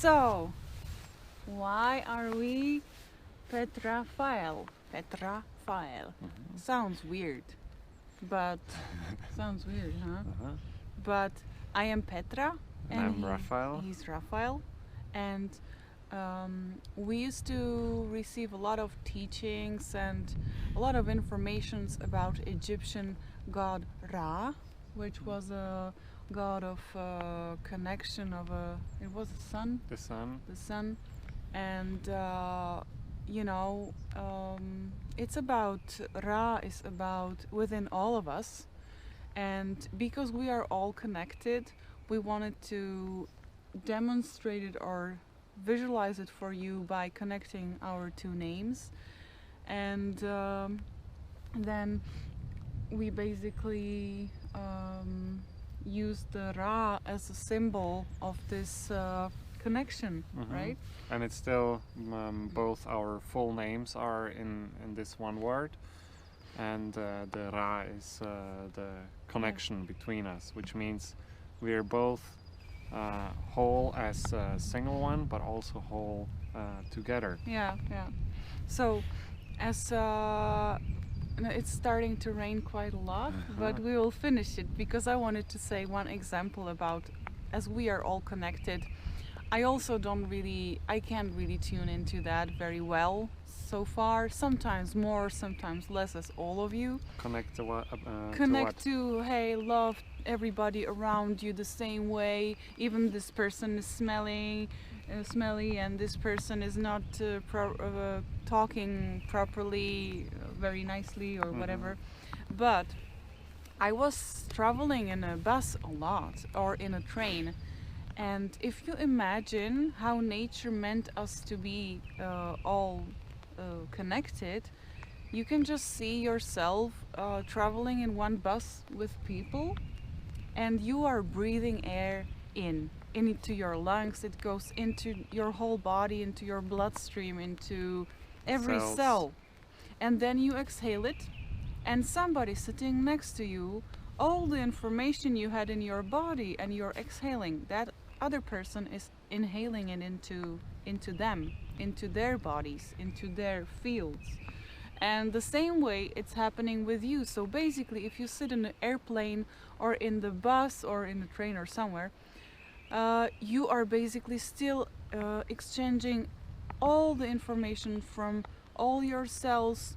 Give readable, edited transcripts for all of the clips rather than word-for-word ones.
So, why are we PetRAphael? PetRAphael. Sounds weird, but sounds weird, huh? But I am Petra, And I'm Raphael. he's Raphael, and we used to receive a lot of teachings and a lot of informations about Egyptian god Ra, which was a god of connection of it was the sun, The sun. and it's about Ra is about within all of us, and because we are all connected, we wanted to demonstrate it or visualize it for you by connecting our two names. And then we basically use the Ra as a symbol of this connection, right? And it's still both our full names are in this one word, and the Ra is the connection between us, which means we are both whole as a single one, but also whole together. Yeah. So, as it's starting to rain quite a lot, but we will finish it because I wanted to say one example about as we are all connected. I also I can't really tune into that very well so far. Sometimes more, sometimes less, as all of you. Connect to what? Connect to, hey, love everybody around you the same way. Even this person is smelly, and this person is not talking properly, very nicely, or whatever. But I was traveling in a bus a lot, or in a train. And if you imagine how nature meant us to be all connected, you can just see yourself traveling in one bus with people, and you are breathing air into your lungs. It goes into your whole body, into your bloodstream, into every cell. And then you exhale it, and somebody sitting next to you, all the information you had in your body and you're exhaling, that other person is inhaling it into them, into their bodies, into their fields. And the same way it's happening with you. So basically, if you sit in an airplane or in the bus or in the train or somewhere, you are basically still exchanging all the information from all your cells.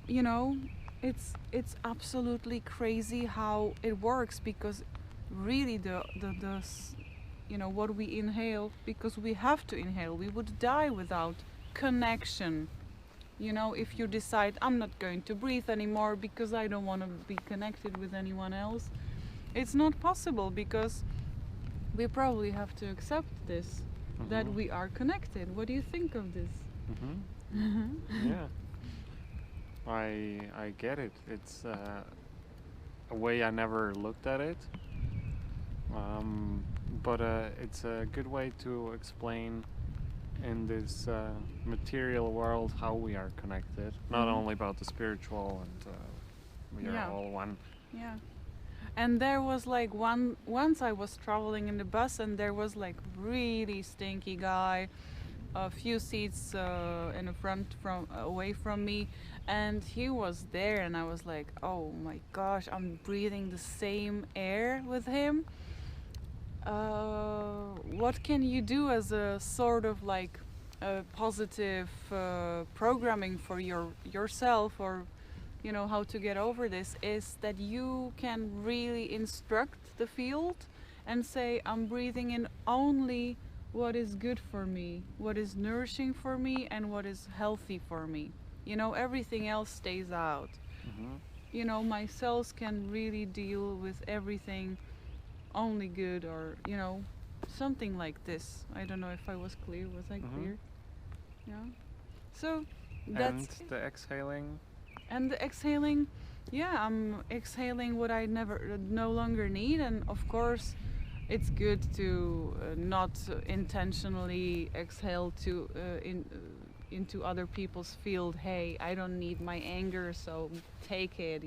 You know, it's absolutely crazy how it works, because really the what we inhale, because we have to inhale, we would die without connection. If you decide, I'm not going to breathe anymore because I don't want to be connected with anyone else, it's not possible, because we probably have to accept this, that we are connected. What do you think of this? Yeah, I get it. It's a way I never looked at it, but it's a good way to explain in this material world how we are connected, not only about the spiritual, and we are all one. Yeah. And there was like once I was traveling in the bus, and there was like really stinky guy a few seats in the front away from me, and he was there, and I was like, oh my gosh, I'm breathing the same air with him. What can you do as a sort of like a positive programming for yourself, or how to get over this, is that you can really instruct the field and say, I'm breathing in only what is good for me, what is nourishing for me, and what is healthy for me. Everything else stays out. My cells can really deal with everything only good, or something like this. I don't know if I was clear. Was I clear? Yeah. So that's and the exhaling. And the exhaling, yeah, I'm exhaling what I no longer need. And of course, it's good to not intentionally exhale into other people's field. Hey, I don't need my anger, so take it,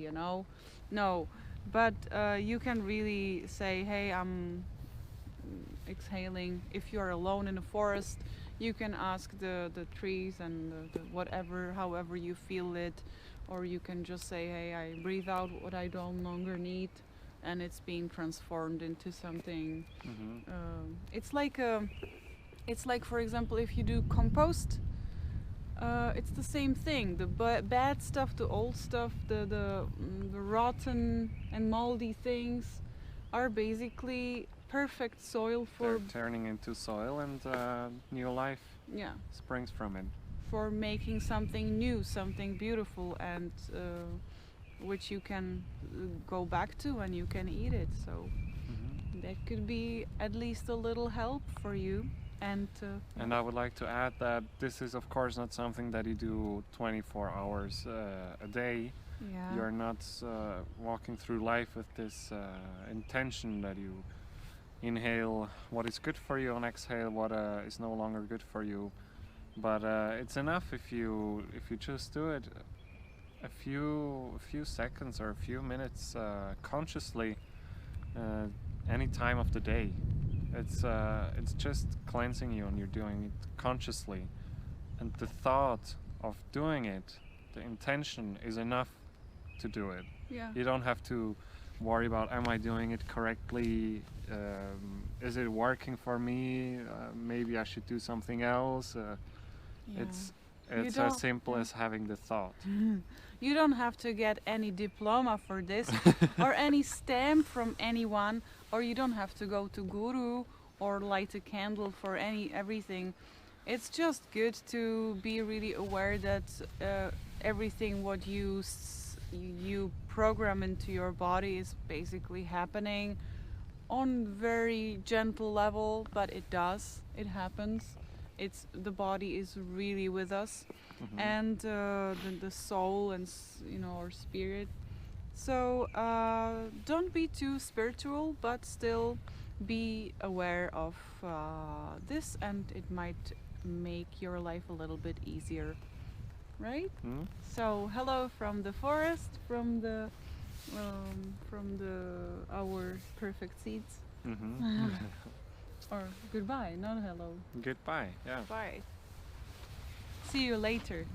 No, but you can really say, hey, I'm exhaling. If you're alone in a forest, you can ask the trees and the whatever, however you feel it, or you can just say, hey, I breathe out what I don't longer need, and it's being transformed into something. It's like, for example, if you do compost, it's the same thing. The bad stuff, the old stuff, the rotten and moldy things are basically perfect soil for They're turning into soil, and new life yeah, springs from it. for making something new, something beautiful, and which you can go back to and you can eat it. So that could be at least a little help for you. And I would like to add that this is, of course, not something that you do 24 hours a day. yeah, You're not walking through life with this intention that you inhale what is good for you and exhale what is no longer good for you. But it's enough if you just do it a few seconds or a few minutes consciously, any time of the day. It's just cleansing you, and you're doing it consciously. And the thought of doing it, the intention is enough to do it. yeah, You don't have to worry about, am I doing it correctly? Is it working for me? Maybe I should do something else. yeah. It's You as don't- simple as having the thought. You don't have to get any diploma for this or any stamp from anyone, or you don't have to go to guru or light a candle for everything. It's just good to be really aware that everything what you program into your body is basically happening on very gentle level, but it happens. It's the body is really with us, and the soul and our spirit. So don't be too spiritual, but still be aware of this, and it might make your life a little bit easier, right? Hmm? So hello from the forest, from the our perfect seeds, or goodbye, not hello. Goodbye. Yeah. Bye. See you later.